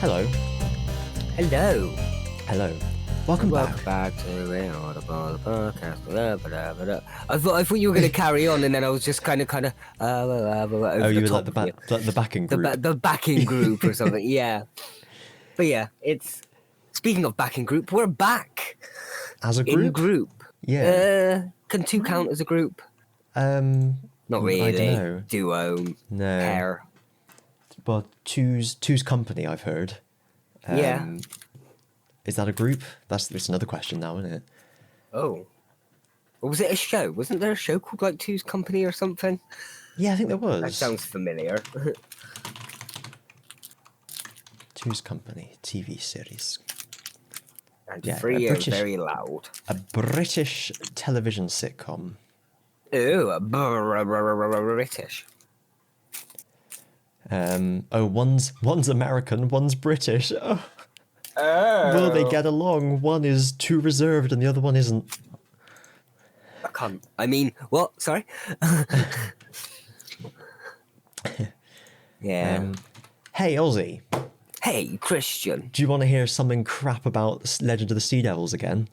Hello. Hello. Hello. Welcome back to an Audible podcast. I thought you were going to carry on, and then I was just kind of over you the were top like the backing group. the backing group or something. Yeah, but yeah, it's speaking of backing group, we're back As a group? in group. Yeah. Can two count as a group? Not really. I don't know. Duo. No. Pair. Well, two's company, I've heard. Yeah. Is that a group? That's another question now, isn't it? Oh. Or was it a show? Wasn't there a show called like Two's Company or something? Yeah, I think there was. That sounds familiar. Two's Company, TV series. And free and very loud. A British television sitcom. Ooh, British. One's American, one's British. Oh. Will they get along? One is too reserved and the other one isn't. I can't. I mean, what? Sorry? Yeah. Hey, Ozzy. Hey, Christian. Do you want to hear something crap about Legend of the Sea Devils again?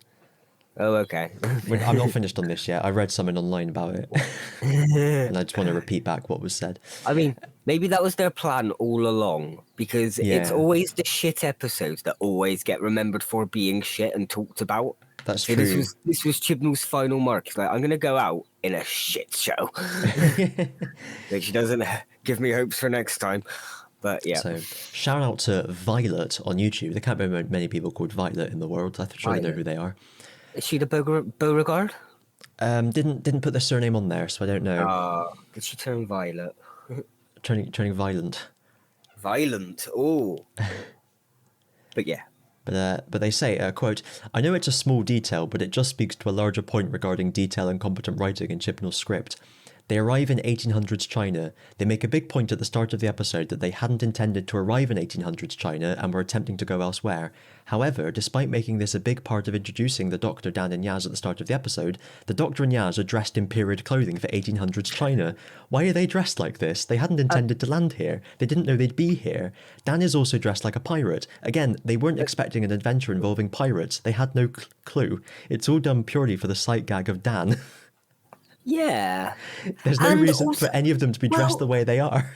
Oh, okay. I'm not finished on this yet. I read something online about it. And I just want to repeat back what was said. I mean, maybe that was their plan all along, because it's always the shit episodes that always get remembered for being shit and talked about. That's so true. This was Chibnall's final mark. He's like, I'm going to go out in a shit show. Which doesn't give me hopes for next time. But yeah. So, shout out to Violet on YouTube. There can't be many people called Violet in the world. I'm sure you know who they are. Is she the Beauregard? Didn't put their surname on there, so I don't know. Did she turn violet? Turning violent. Violent. Oh. But yeah. But they say, quote, I know it's a small detail, but it just speaks to a larger point regarding detail and competent writing in Chibnall's script. They arrive in 1800s China. They make a big point at the start of the episode that they hadn't intended to arrive in 1800s China and were attempting to go elsewhere. However, despite making this a big part of introducing the Doctor, Dan and Yaz at the start of the episode, the Doctor and Yaz are dressed in period clothing for 1800s China. Why are they dressed like this? They hadn't intended to land here. They didn't know they'd be here. Dan is also dressed like a pirate. Again, they weren't expecting an adventure involving pirates. They had no clue. It's all done purely for the sight gag of Dan. Yeah. There's no reason for any of them to be dressed the way they are.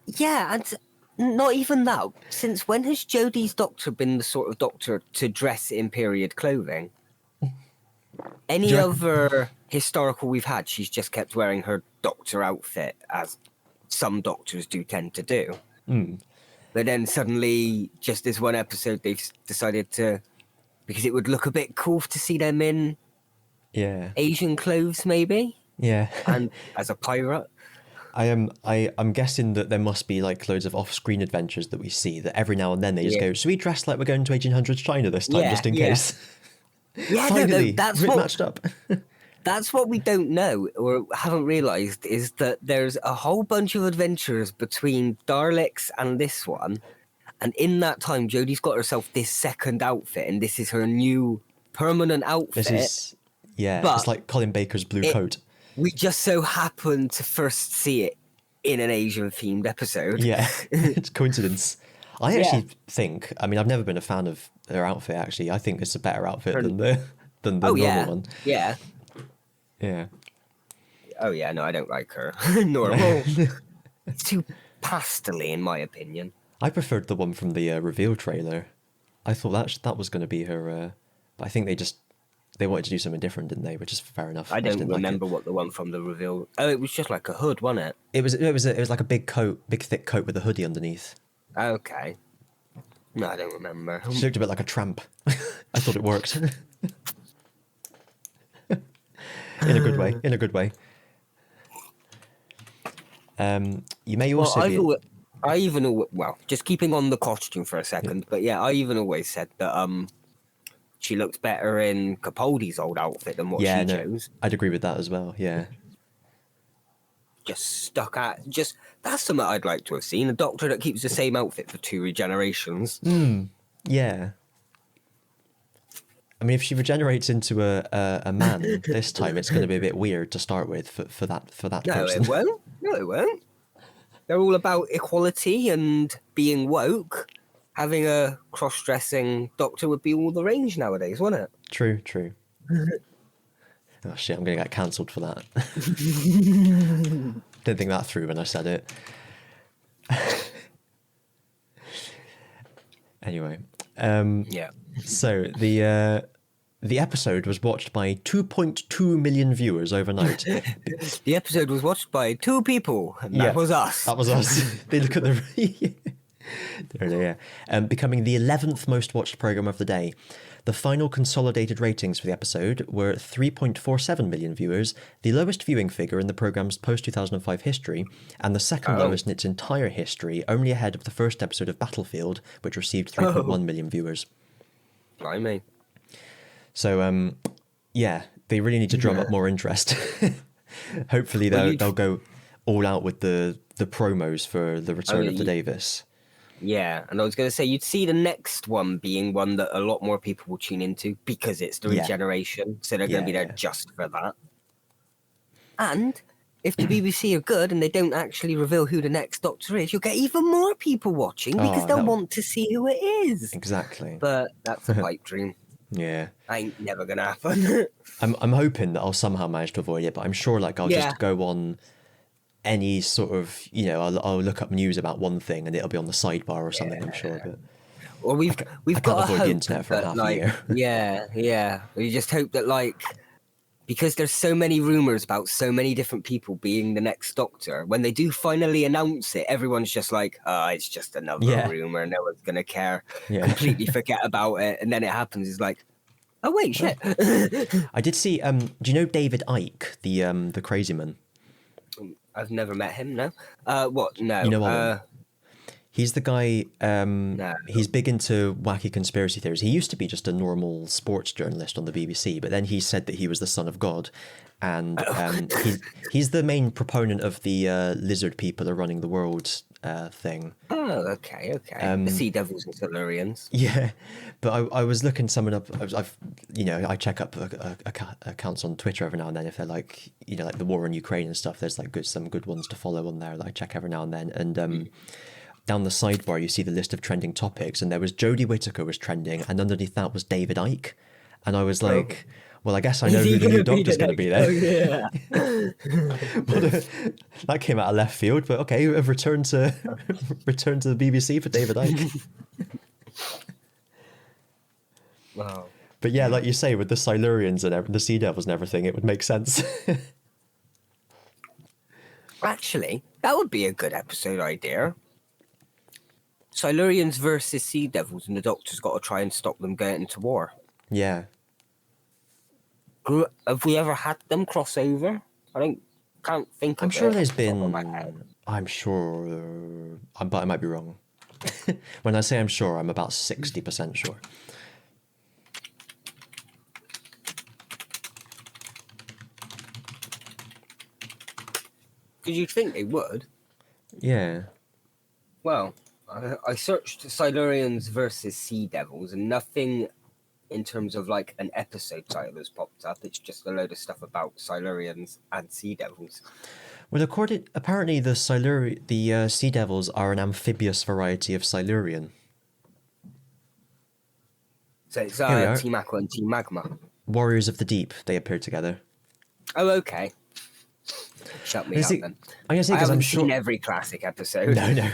Yeah, and not even that. Since when has Jodie's doctor been the sort of doctor to dress in period clothing? Any other historical we've had, she's just kept wearing her doctor outfit, as some doctors do tend to do. But then suddenly, just this one episode, they've decided to, because it would look a bit cool to see them in Asian clothes, maybe. Yeah. And as a pirate. I'm guessing that there must be like loads of off-screen adventures that we see that every now and then they just go, so we dress like we're going to 1800s China this time, just in case. Yeah, finally, that's what matched up. That's what we don't know or haven't realised, is that there's a whole bunch of adventures between Daleks and this one, and in that time Jodie's got herself this second outfit, and this is her new permanent outfit. But it's like Colin Baker's blue coat. We just so happen to first see it in an Asian-themed episode. Yeah, it's coincidence. I actually think, I mean, I've never been a fan of their outfit, actually. I think it's a better outfit than the normal one. Yeah. Yeah. Oh, yeah, no, I don't like her. Normal. It's too pastel-y, in my opinion. I preferred the one from the reveal trailer. I thought that was going to be her, but I think they wanted to do something different, didn't they? Which is fair enough. I don't remember what the one from the reveal. Oh, it was just like a hood, wasn't it? It was like a big thick coat with a hoodie underneath. Okay. No, I don't remember. She looked a bit like a tramp. I thought it worked. In a good way. In a good way. You may also just keeping on the costume for a second, but yeah, I even always said that she looked better in Capaldi's old outfit than what she chose. I'd agree with that as well, yeah. That's something I'd like to have seen. A doctor that keeps the same outfit for 2 regenerations. Yeah. I mean, if she regenerates into a man this time, it's going to be a bit weird to start with for that person. No, it won't. They're all about equality and being woke. having a cross-dressing doctor would be all the rage nowadays, wouldn't it? True. Oh shit, I'm gonna get cancelled for that. Didn't think that through when I said it. Anyway, Yeah. so the episode was watched by 2.2 million viewers overnight. The episode was watched by 2 people, and that was us. That was us. They look at the there they are. Becoming the 11th most watched program of the day. The final consolidated ratings for the episode were 3.47 million viewers, the lowest viewing figure in the program's post-2005 history, and the second lowest in its entire history, only ahead of the first episode of Battlefield, which received 3.1 million viewers. Blimey. So, yeah, they really need to drum up more interest. Hopefully they'll go all out with the promos for the return of the Davis. Yeah, and I was going to say, you'd see the next one being one that a lot more people will tune into because it's the regeneration, so they're going to be there just for that. And if the BBC are good and they don't actually reveal who the next Doctor is, you'll get even more people watching because they'll want to see who it is. Exactly. But that's a pipe dream. Yeah. Ain't never going to happen. I'm hoping that I'll somehow manage to avoid it, but I'm sure I'll just go on any sort of, I'll look up news about one thing and it'll be on the sidebar or something, I'm sure. But well, we've got to avoid hope the internet for half a year. Yeah. We just hope that because there's so many rumors about so many different people being the next Doctor, when they do finally announce it, everyone's just like, it's just another rumor, no one's gonna care. Completely forget about it, and then it happens, it's like, oh wait, shit. I did see do you know David Icke, the crazy man? I've never met him, no. What? No. You know what? He's the guy, No. He's big into wacky conspiracy theories. He used to be just a normal sports journalist on the BBC, but then he said that he was the son of God. And he's the main proponent of the lizard people are running the world thing. Oh, okay. The Sea Devils and Silurians. Yeah, but I was looking someone up. I check up accounts on Twitter every now and then if they're like the war in Ukraine and stuff. There's some good ones to follow on there that I check every now and then. And down the sidebar you see the list of trending topics, and there was Jodie Whittaker was trending, and underneath that was David Icke, and I was like, well, I guess I know who the new Doctor's going to be there. Oh, yeah. That came out of left field, but okay, I've returned to the BBC for David Icke. Wow. But yeah, like you say, with the Silurians and the Sea Devils and everything, it would make sense. Actually, that would be a good episode idea. Silurians versus Sea Devils, and the Doctor's got to try and stop them going into war. Yeah. Have we ever had them cross over? Can't think of it. I'm sure there's been. I'm sure, but I might be wrong. When I say I'm sure, I'm about 60% sure. Because you'd think they would. Yeah. Well, I searched Silurians versus Sea Devils, and nothing in terms of an episode title has popped up. It's just a load of stuff about Silurians and Sea Devils. Well, apparently the Sea Devils are an amphibious variety of Silurian. So it's Team Aqua and Team Magma. Warriors of the Deep, they appear together. Oh, okay. Shut me up then. I'm gonna say because I'm sure seen every classic episode. No.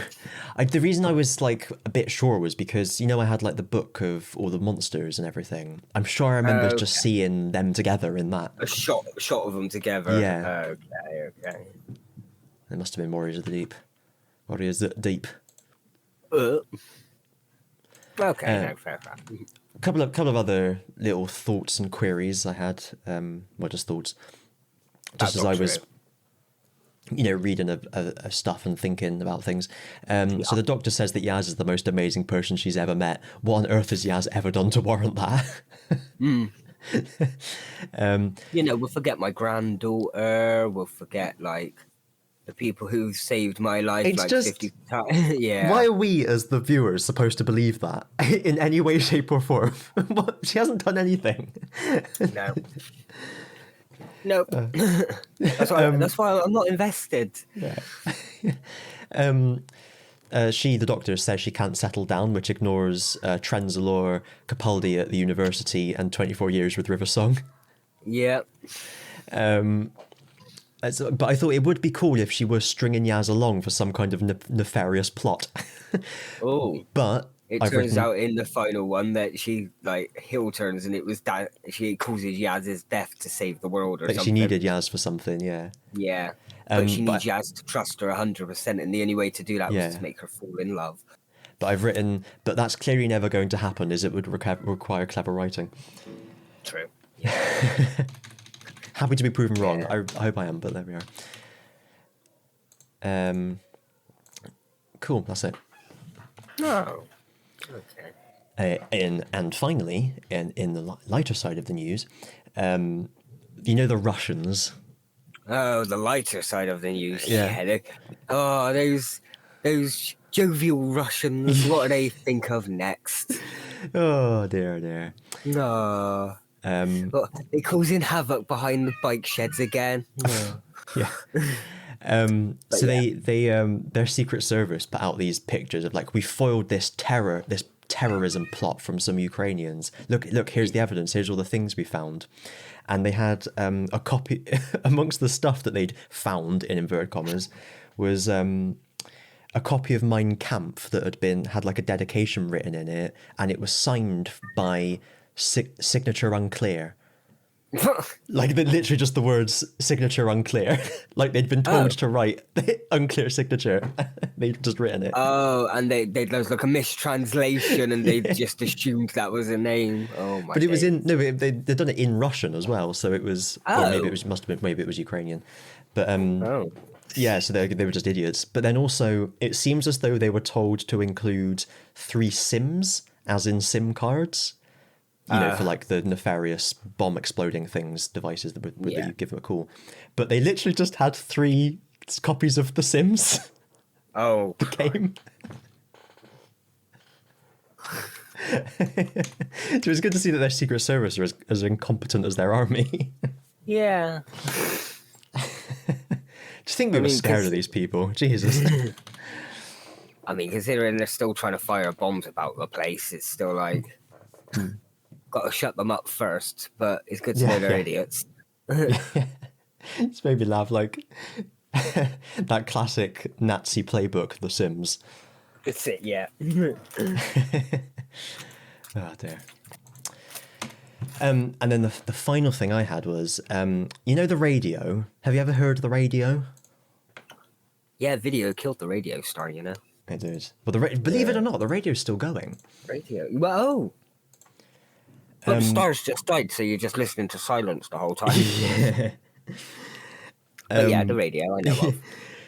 The reason I was a bit sure was because I had the book of all the monsters and everything. I'm sure I remember just seeing them together in that. A shot of them together. Yeah. Okay. There must have been Warriors of the Deep. Warriors of the Deep. Okay, no, fair. A couple of other little thoughts and queries I had. Just thoughts. Just as I was, reading of stuff and thinking about things. So the Doctor says that Yaz is the most amazing person she's ever met. What on earth has Yaz ever done to warrant that? We'll forget my granddaughter. We'll forget the people who saved my life. It's just 50 times. Yeah. Why are we as the viewers supposed to believe that in any way, shape, or form? She hasn't done anything. No. Nope. That's why I'm not invested. Yeah. The doctor, says she can't settle down, which ignores Trenzalore, Capaldi at the university, and 24 years with River Song. Yeah. But I thought it would be cool if she was stringing Yaz along for some kind of nefarious plot. Oh. But it turns out in the final one that she heel turns, and it was that she causes Yaz's death to save the world or something. She needed Yaz for something, yeah. Yeah. But she needs Yaz to trust her 100%, and the only way to do that was to make her fall in love. But I've written, but that's clearly never going to happen, as it would require clever writing. True. Happy to be proven wrong. I hope I am, but there we are. Cool, that's it. Oh, okay. And finally, in the lighter side of the news, the Russians. Oh, the lighter side of the news. Yeah. Those jovial Russians. What do they think of next? Oh dear. No. They're causing havoc behind the bike sheds again. Yeah. So they their Secret Service put out these pictures of we foiled this terrorism plot from some Ukrainians. Look, here's the evidence. Here's all the things we found. And they had a copy amongst the stuff that they'd found in inverted commas was a copy of Mein Kampf that had a dedication written in it, and it was signed by signature unclear. Literally just the words signature unclear. They'd been told to write unclear signature. They'd just written it. Oh, and there was a mistranslation, and they just assumed that was a name. Oh my! But it was they'd done it in Russian as well, so it was. Or maybe it was Ukrainian, but yeah. So they were just idiots. But then also, it seems as though they were told to include 3 SIMs, as in SIM cards. For the nefarious bomb exploding devices that you give them a call. But they literally just had 3 copies of The Sims. Oh. The game. It was good to see that their Secret Service are as incompetent as their army. Yeah. Just think we were scared of these people. Jesus. I mean, considering they're still trying to fire bombs about the place, it's still got to shut them up first, but it's good to know they're idiots. It's made me laugh, that classic Nazi playbook, The Sims. That's it, yeah. Oh dear. And then the final thing I had was, the radio. Have you ever heard of the radio? Yeah, video killed the radio star, It did. But believe it or not, the radio's still going. Radio? Well, but stars just died, so you're just listening to silence the whole time. Yeah. But the radio, I know of.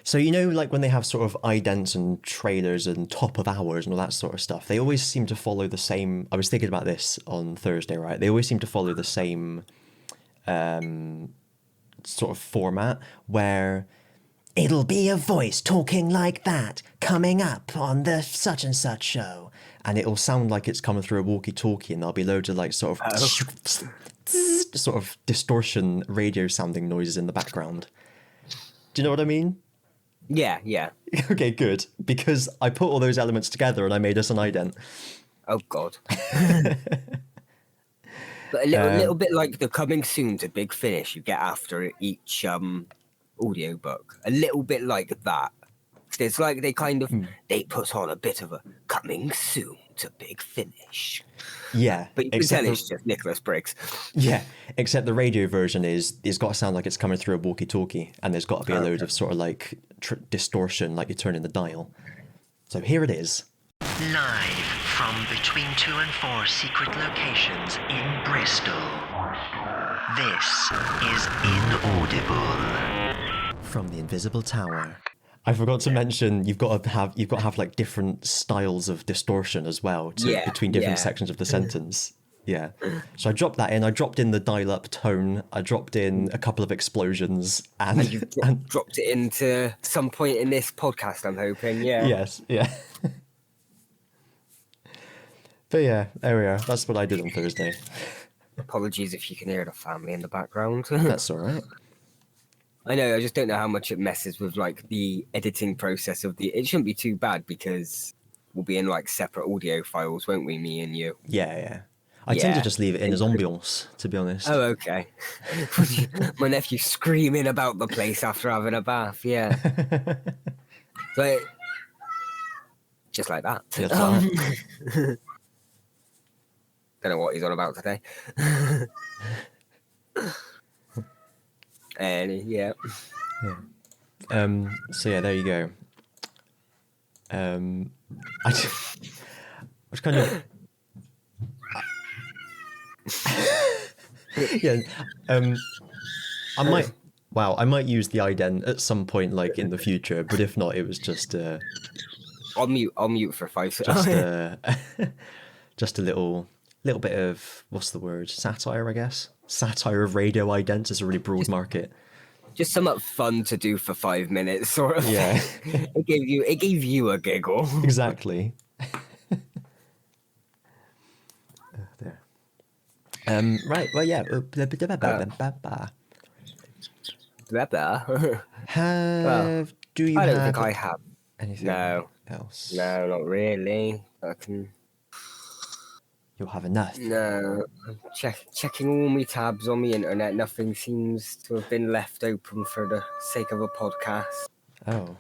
So when they have sort of idents and trailers and top of hours and all that sort of stuff, they always seem to follow the same. I was thinking about this on Thursday, right? They always seem to follow the same sort of format where it'll be a voice talking like that coming up on the such and such show. And it'll sound like it's coming through a walkie-talkie, and there'll be loads of sort of distortion radio sounding noises in the background. Do you know what I mean? Yeah. Okay, good. Because I put all those elements together and I made us an ident. Oh, God. But a little bit like the coming soon to Big Finish you get after each audiobook. A little bit like that. It's they kind of they put on a bit of a coming soon to Big Finish. Yeah. But you can tell it's just Nicholas Briggs. Yeah, except the radio version it's got to sound like it's coming through a walkie-talkie, and there's got to be a load of sort of distortion, like you're turning the dial. So here it is. Live from between 2 and 4 secret locations in Bristol. This is Inaudible. From the Invisible Tower. I forgot to mention you've got to have different styles of distortion as well between different sections of the sentence. Yeah. So I dropped that in. I dropped in the dial-up tone. I dropped in a couple of explosions, and you dropped it into some point in this podcast, I'm hoping. Yeah. Yes. Yeah. But yeah, there we are. That's what I did on Thursday. Apologies if you can hear the family in the background. That's all right. I know. I just don't know how much it messes with like the editing process of the. It shouldn't be too bad because we'll be in like separate audio files, won't we? Me and you. Yeah. I tend to just leave it in as ambiance, to be honest. Oh, okay. My nephew screaming about the place after having a bath. Yeah. But just like that. Just like that. Don't know what he's on about today. And yeah. So yeah, there you go. I was kind of yeah. I might use the ident at some point, like in the future. But if not, it was just I'll mute for 5 just seconds. just a little bit of, what's the word, satire, I guess. Satire of radio ident is a really broad market. Just somewhat fun to do for 5 minutes, sort of. Yeah. It gave you a giggle. Exactly. There. Right. Well, yeah. Do you I don't have think I have. anything else? No, not really. You'll have enough. No, I'm checking all my tabs on the internet. Nothing seems to have been left open for the sake of a podcast. Oh,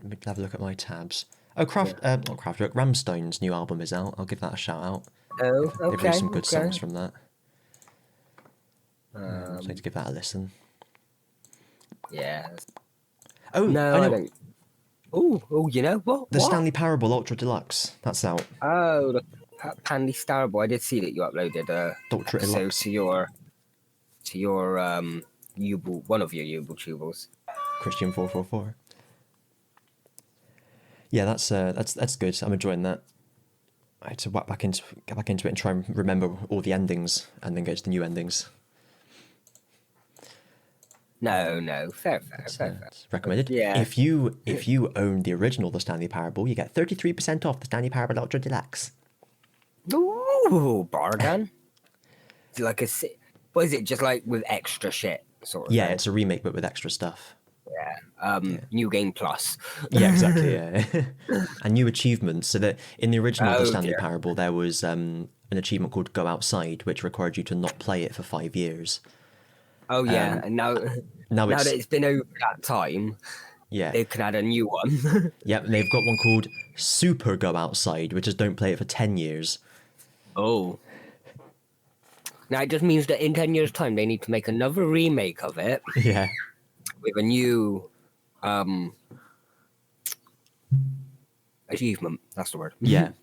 let me have a look at my tabs. Oh, not Kraftwerk. Rammstein's new album is out. I'll give that a shout out. Oh, okay. They've released some good okay. songs from that. So I need to give that a listen. Yeah. Oh, No, I don't. Oh, you know what? The What? Stanley Parable Ultra Deluxe. That's out. Oh, the Pandy Starboy. I did see that you uploaded a Ultra episode Deluxe. to your one of your YouTubers. Christian 444. Yeah, that's good. I'm enjoying that. I had to get back into it and try and remember all the endings and then go to the new endings. No, fair. It's recommended. Yeah. If you own the original The Stanley Parable, you get 33% off The Stanley Parable Ultra Deluxe. Ooh, bargain. Is it like what is it? Just like with extra shit, sort of. Yeah, thing? it's a remake but with extra stuff. Yeah. New game plus. Yeah, exactly. Yeah, and new achievements. So that in the original The Stanley dear. Parable, there was an achievement called Go Outside, which required you to not play it for 5 years. Oh yeah, and now that it's been over that time, Yeah. they can add a new one. Yep, and they've got one called Super Go Outside, which is don't play it for 10 years. Oh. Now it just means that in 10 years' time they need to make another remake of it Yeah. with a new achievement. That's the word. Yeah.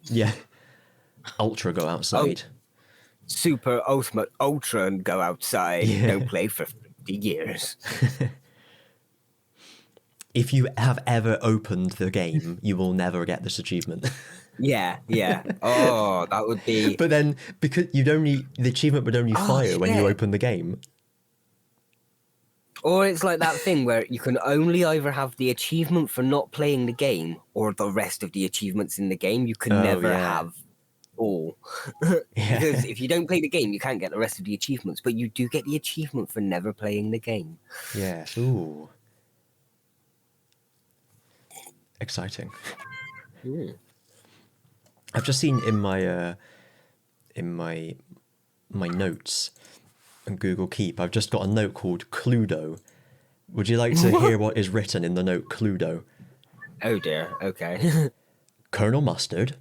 Ultra Go Outside. Super ultimate ultra and go outside. Yeah. Don't play for 50 years. If you have ever opened the game, you will never get this achievement. Yeah. Oh, that would be. But then, because the achievement would only fire when you shit. open the game. Or it's like that thing where you can only either have the achievement for not playing the game or the rest of the achievements in the game. You can never have all. Yeah. Because if you don't play the game, you can't get the rest of the achievements, but you do get the achievement for never playing the game. Yeah. Ooh. Exciting. I've just seen in my notes on Google Keep, I've just got a note called Cluedo. Would you like to hear what is written in the note Cluedo? Oh dear, okay. Colonel Mustard,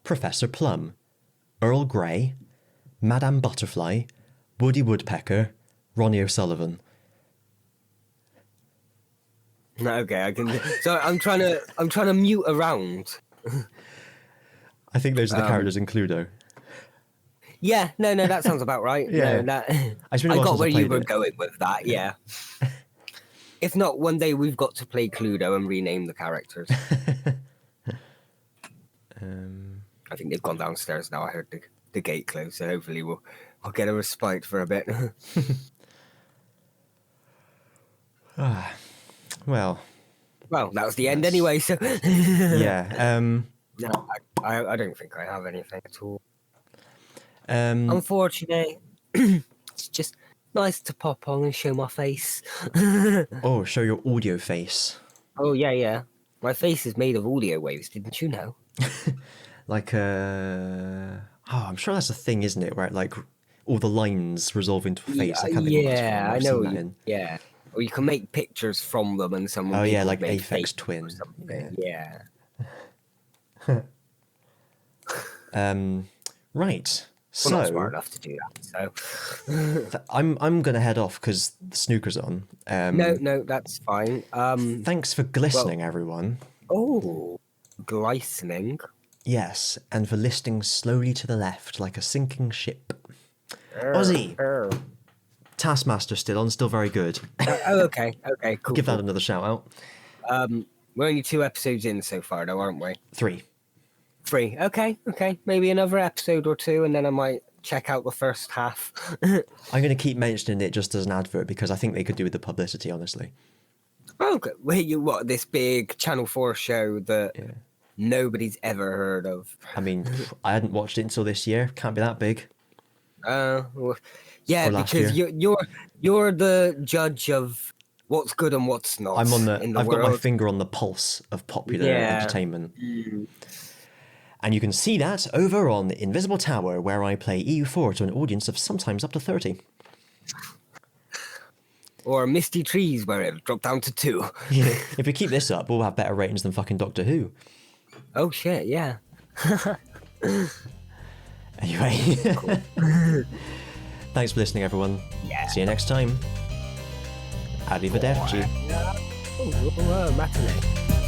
Professor Plum, Earl Grey, Madame Butterfly, Woody Woodpecker, Ronnie O'Sullivan. Okay, I can. So I'm trying to mute around. I think those are the characters in Cluedo. Yeah, no, that sounds about right. Yeah. No, I got where you were going with that. Yeah. If not, one day we've got to play Cluedo and rename the characters. I think they've gone downstairs now. I heard the gate close, so hopefully we'll get a respite for a bit. Well, that was the end anyway. So yeah. no, I don't think I have anything at all. Um, Unfortunately, it's just Nice to pop on and show my face. Oh, show your audio face. Oh, yeah. My face is made of audio waves, didn't you know? Like, I'm sure that's a thing, isn't it? Where, like, all the lines resolve into a face. I can't think of what it's called. Yeah, I've I seen know. that in. Yeah. Or you can make pictures from them and someone. Oh, yeah, people like make Aphex faces Twin. or something. Yeah. Right. We're not smart So, enough to do that. So. I'm going to head off because the snooker's on. No, that's fine. Thanks for glistening, everyone. Oh, glistening. Yes, and for listing slowly to the left like a sinking ship. Ozzy! Taskmaster still on, still very good. Okay, cool. Give that cool. another shout out. We're only 2 episodes in so far, though, aren't we? 3. 3. Okay. Maybe another episode or 2, and then I might check out the first half. I'm going to keep mentioning it just as an advert because I think they could do with the publicity, honestly. Okay. Wait, this big Channel 4 show that nobody's ever heard of? I mean, I hadn't watched it until this year. Can't be that big. Well, yeah, Or last because year. you're the judge of what's good and what's not. I'm on in the I've world. got my finger on the pulse of popular entertainment. And you can see that over on the Invisible Tower, where I play EU4 to an audience of sometimes up to 30. Or Misty Trees, where it'll drop down to 2. Yeah. If we keep this up, we'll have better ratings than fucking Doctor Who. Oh shit, yeah. Anyway. Thanks for listening, everyone. Yeah. See you next time. Arrivederci. Matinee.